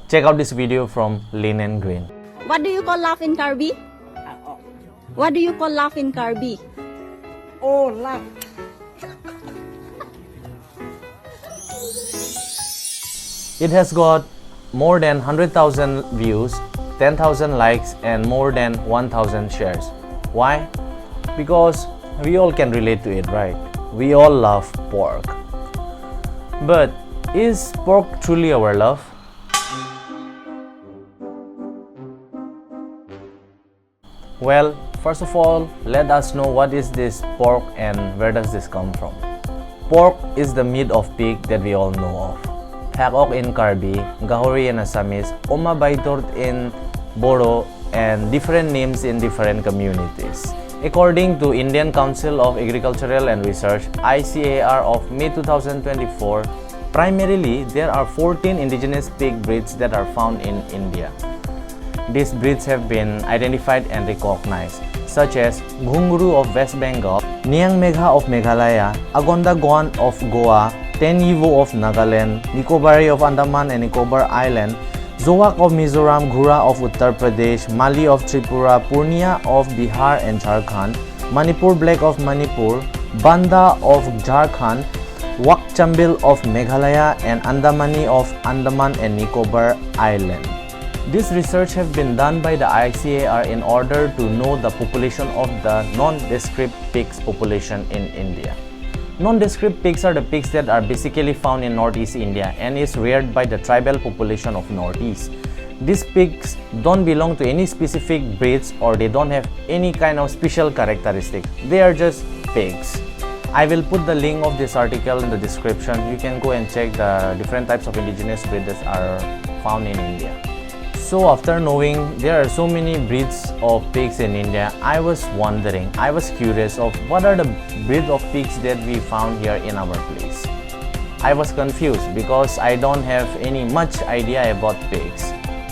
Check out this video from Lin and Green. What do you call laugh in Karbi? What do you call laugh in Karbi? Oh, laugh. It has got more than 100,000 views, 10,000 likes and more than 1,000 shares. Why? Because we all can relate to it, right? We all love pork. But is pork truly our love? Well, first of all, let us know what is this pork and where does this come from. Pork is the meat of pig that we all know of. Pakok in Karbi, Gahori in Assamese, Omabaitort in Bodo, and different names in different communities. According to Indian Council of Agricultural and Research, ICAR of May 2024, primarily there are 14 indigenous pig breeds that are found in India. These breeds have been identified and recognized, such as Ghungru of West Bengal, Niang Megha of Meghalaya, Agonda Guan of Goa, Ten Yivo of Nagaland, Nicobari of Andaman and Nicobar Island, Zowak of Mizoram, Ghura of Uttar Pradesh, Mali of Tripura, Purnia of Bihar and Jharkhand, Manipur Black of Manipur, Banda of Jharkhand, Wakchambil of Meghalaya and Andamani of Andaman and Nicobar Island. This research has been done by the ICAR in order to know the population of the nondescript pigs population in India. Nondescript pigs are the pigs that are basically found in Northeast India and is reared by the tribal population of Northeast. These pigs don't belong to any specific breeds or they don't have any kind of special characteristic. They are just pigs. I will put the link of this article in the description. You can go and check the different types of indigenous breeds that are found in India. So after knowing there are so many breeds of pigs in India, I was wondering, I was curious of what are the breeds of pigs that we found here in our place. I was confused because I don't have any much idea about pigs.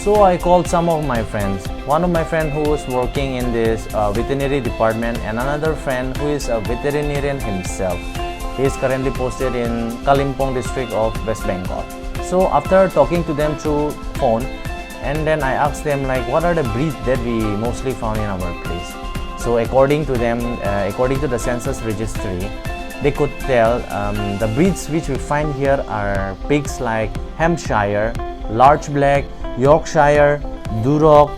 So I called some of my friends. One of my friends who was working in this veterinary department and another friend who is a veterinarian himself. He is currently posted in Kalimpong district of West Bengal. So after talking to them through phone, and then I asked them like what are the breeds that we mostly found in our place. So according to them, according to the census registry, they could tell the breeds which we find here are pigs like Hampshire, Large Black, Yorkshire, Duroc,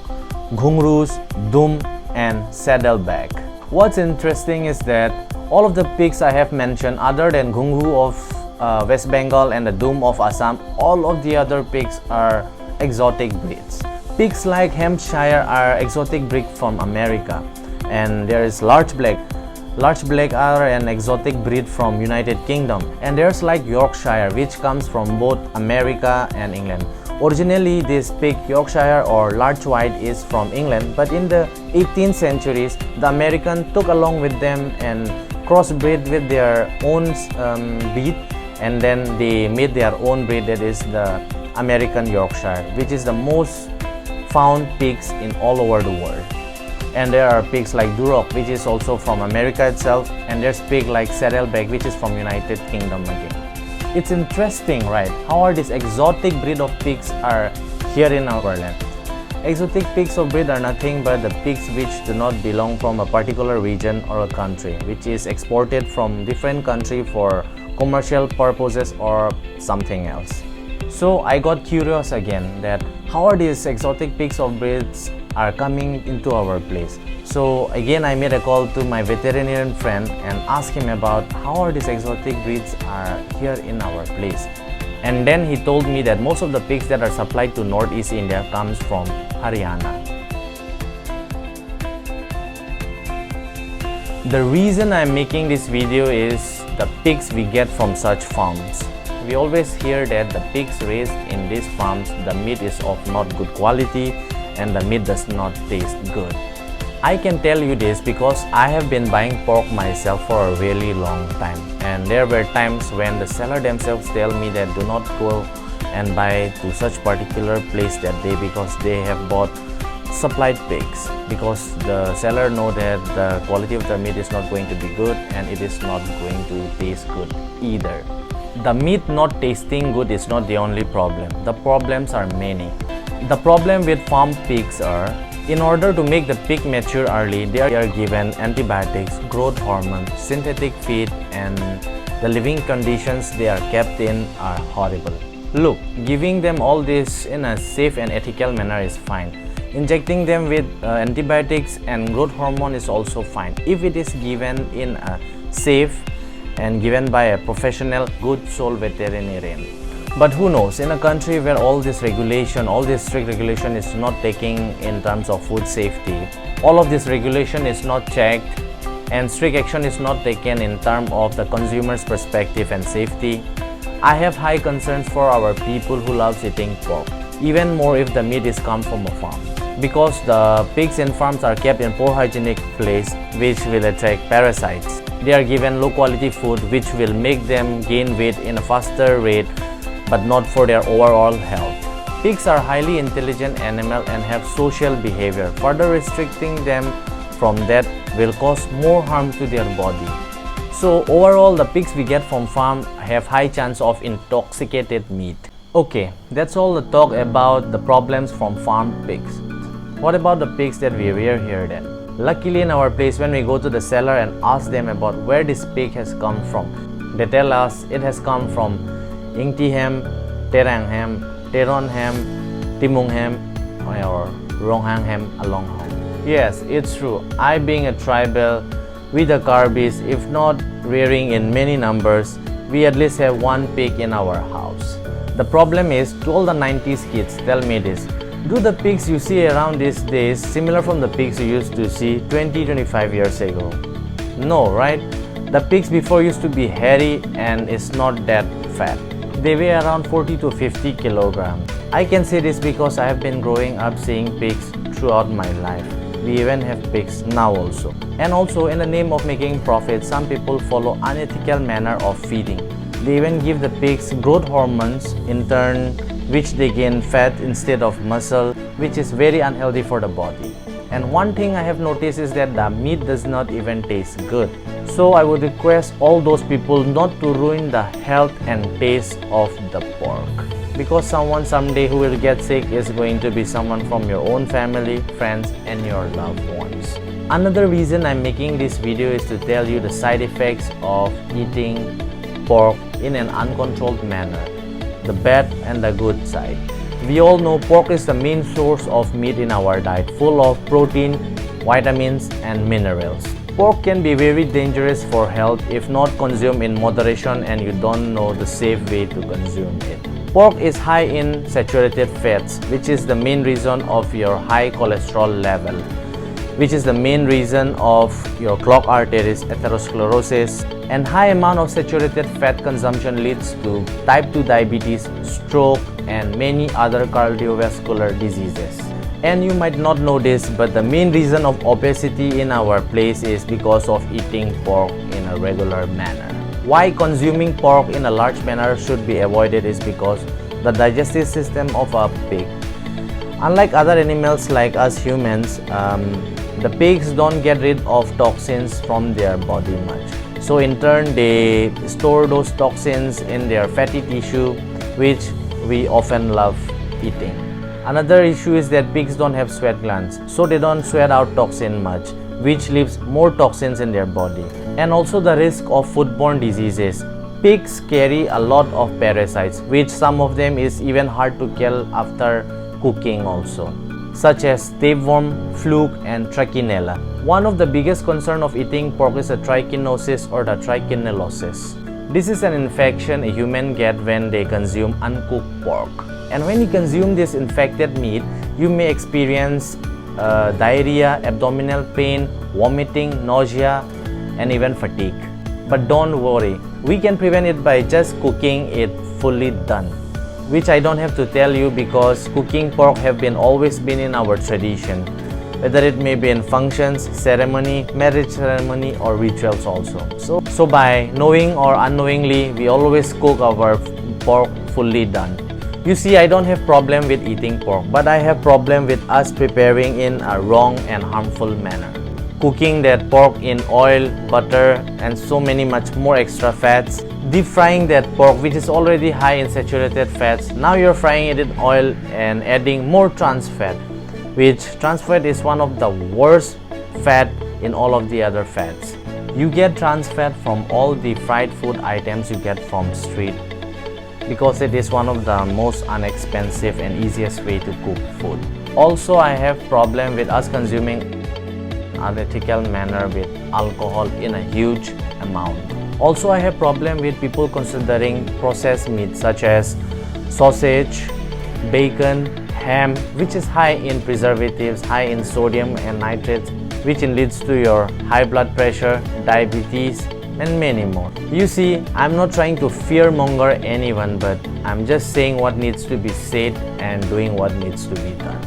Ghungrus, Dum and Saddleback. What's interesting is that all of the pigs I have mentioned other than Ghungru of West Bengal and the Dum of Assam, all of the other pigs are exotic breeds. Pigs like Hampshire are exotic breed from America, and there is Large Black. Large Black are an exotic breed from United Kingdom, and there's like Yorkshire which comes from both America and England. Originally this pig Yorkshire or Large White is from England, but in the 18th centuries the American took along with them and crossbred with their own breed, and then they made their own breed, that is the American Yorkshire, which is the most found pigs in all over the world. And there are pigs like Duroc, which is also from America itself, and there's pig like Saddleback, which is from United Kingdom again. It's interesting, right? How are these exotic breed of pigs are here in our land? Exotic pigs of breed are nothing but the pigs which do not belong from a particular region or a country, which is exported from different country for commercial purposes or something else. So I got curious again that how are these exotic pigs of breeds are coming into our place. So again I made a call to my veterinarian friend and asked him about how are these exotic breeds are here in our place. And then he told me that most of the pigs that are supplied to Northeast India comes from Haryana. The reason I'm making this video is the pigs we get from such farms. We always hear that the pigs raised in these farms, the meat is of not good quality and the meat does not taste good. I can tell you this because I have been buying pork myself for a really long time, and there were times when the seller themselves tell me that do not go and buy to such particular place that day because they have bought supplied pigs, because the seller know that the quality of the meat is not going to be good and it is not going to taste good either. the meat not tasting good is not the only problem. The problems are many. The problem with farm pigs are, in order to make the pig mature early, they are given antibiotics, growth hormones, synthetic feed, and the living conditions they are kept in are horrible. Look, giving them all this in a safe and ethical manner is fine. Injecting them with antibiotics and growth hormone is also fine if it is given in a safe and given by a professional, good soul veterinarian. But who knows, in a country where all this regulation, all this strict regulation is not taking in terms of food safety, all of this regulation is not checked and strict action is not taken in terms of the consumer's perspective and safety, I have high concerns for our people who loves eating pork, even more if the meat is come from a farm. Because the pigs in farms are kept in poor hygienic place which will attract parasites. They are given low quality food which will make them gain weight in a faster rate but not for their overall health. Pigs are highly intelligent animals and have social behavior. Further restricting them from that will cause more harm to their body. So overall, the pigs we get from farm have high chance of intoxicated meat. Okay, that's all the talk about the problems from farm pigs. What about the pigs that we rear here then? Luckily in our place, when we go to the seller and ask them about where this pig has come from, they tell us it has come from Ingtiham, Terangham, Teronham, Timungham, or Rongham, Anglong. Yes, it's true. I being a tribal with the Karbis, if not rearing in many numbers, we at least have one pig in our house. The problem is, to all the 90s kids tell me this, do the pigs you see around these days similar from the pigs you used to see 20-25 years ago? No, right? The pigs before used to be hairy and is not that fat. They weigh around 40 to 50 kilograms. I can say this because I have been growing up seeing pigs throughout my life. We even have pigs now also. And also, in the name of making profit, some people follow unethical manner of feeding. They even give the pigs growth hormones, in turn which they gain fat instead of muscle, which is very unhealthy for the body. And one thing I have noticed is that the meat does not even taste good. So I would request all those people not to ruin the health and taste of the pork. Because someone someday who will get sick is going to be someone from your own family, friends, and your loved ones. Another reason I'm making this video is to tell you the side effects of eating pork in an uncontrolled manner, the bad and the good side. We all know pork is the main source of meat in our diet, full of protein, vitamins, and minerals. Pork can be very dangerous for health if not consumed in moderation and you don't know the safe way to consume it. Pork is high in saturated fats, which is the main reason of your high cholesterol level, which is the main reason of your clogged arteries, atherosclerosis, and high amount of saturated fat consumption leads to type 2 diabetes, stroke, and many other cardiovascular diseases. And you might not know this, but the main reason of obesity in our place is because of eating pork in a regular manner. Why consuming pork in a large manner should be avoided is because the digestive system of a pig, unlike other animals like us humans, the pigs don't get rid of toxins from their body much. So in turn, they store those toxins in their fatty tissue, which we often love eating. Another issue is that pigs don't have sweat glands, so they don't sweat out toxin much, which leaves more toxins in their body. And also the risk of foodborne diseases. Pigs carry a lot of parasites, which some of them is even hard to kill after cooking also, such as tapeworm, fluke, and trichinella. One of the biggest concern of eating pork is a trichinosis or the trichinellosis. This is an infection a human get when they consume uncooked pork. And when you consume this infected meat, you may experience diarrhea, abdominal pain, vomiting, nausea, and even fatigue. But don't worry, we can prevent it by just cooking it fully done, which I don't have to tell you because cooking pork have always been in our tradition, whether it may be in functions, ceremony, marriage ceremony, or rituals also. So by knowing or unknowingly, we always cook our pork fully done. You see, I don't have problem with eating pork, but I have problem with us preparing in a wrong and harmful manner. Cooking that pork in oil, butter, and so many much more extra fats deep frying that pork, which is already high in saturated fats. Now you're frying it in oil and adding more trans fat, which trans fat is one of the worst fat in all of the other fats. You get trans fat from all the fried food items you get from street because it is one of the most inexpensive and easiest way to cook food. Also, I have problem with us consuming unethical manner with alcohol in a huge amount. Also, I have problem with people considering processed meat such as sausage, bacon, ham, which is high in preservatives, high in sodium and nitrates, which leads to your high blood pressure, diabetes, and many more. You see, I'm not trying to fearmonger anyone, but I'm just saying what needs to be said and doing what needs to be done.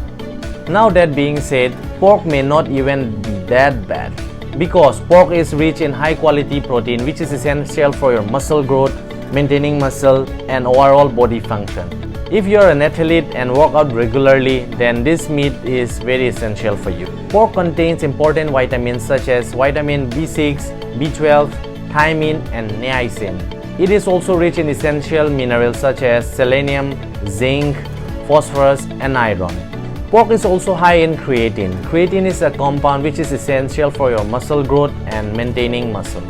Now that being said, pork may not even be that bad because pork is rich in high quality protein, which is essential for your muscle growth, maintaining muscle, and overall body function. If you're an athlete and work out regularly, then this meat is very essential for you. Pork contains important vitamins such as vitamin B6, B12, thiamine, and niacin. It is also rich in essential minerals such as selenium, zinc, phosphorus, and iron. Pork is also high in creatine. Creatine is a compound which is essential for your muscle growth and maintaining muscle.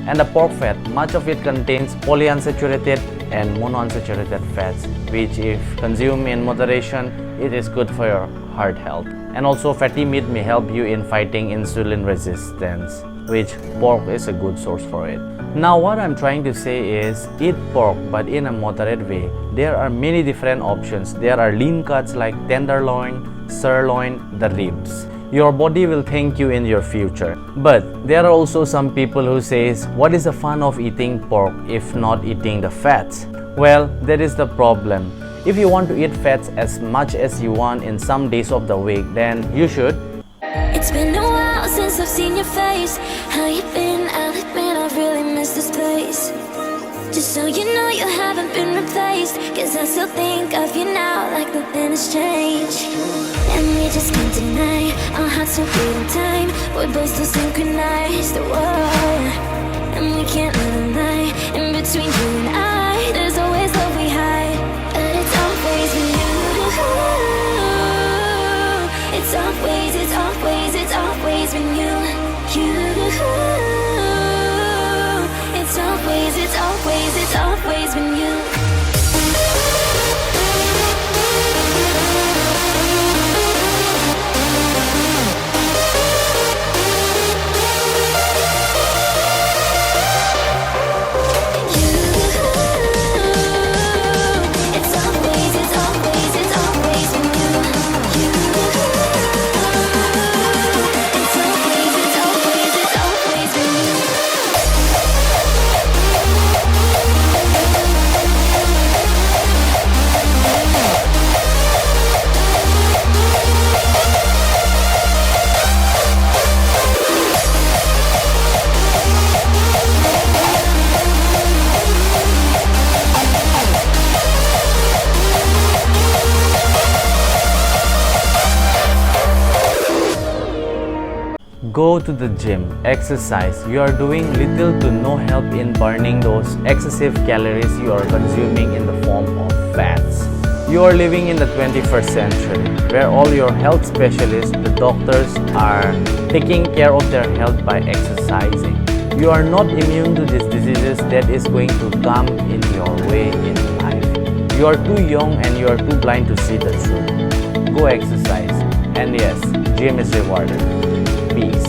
And the pork fat, much of it contains polyunsaturated and monounsaturated fats, which if consumed in moderation, it is good for your heart health. And also fatty meat may help you in fighting insulin resistance, which pork is a good source for it. Now what I'm trying to say is eat pork but in a moderate way. There are many different options. There are lean cuts like tenderloin, sirloin, the ribs. Your body will thank you in your future. But there are also some people who says, what is the fun of eating pork if not eating the fats? Well, that is the problem. If you want to eat fats as much as you want in some days of the week, then you should. It's been a while since I've seen your face. How you been? I'll admit I've really missed this place. Just so you know you haven't been replaced, 'cause I still think of you now like nothing has changed. And we just can't deny our hearts are beating time. We're both so synchronized, whoa. And we can't let a lie in between you and I. There's always love we hide, but it's always with you. It's always, it's always, it's always with you. It's always, it's always, it's always with you. Go to the gym, exercise. You are doing little to no help in burning those excessive calories you are consuming in the form of fats. You are living in the 21st century where all your health specialists, the doctors, are taking care of their health by exercising. You are not immune to these diseases that is going to come in your way in life. You are too young and you are too blind to see the truth. Go exercise. And yes, gym is rewarded. Peace.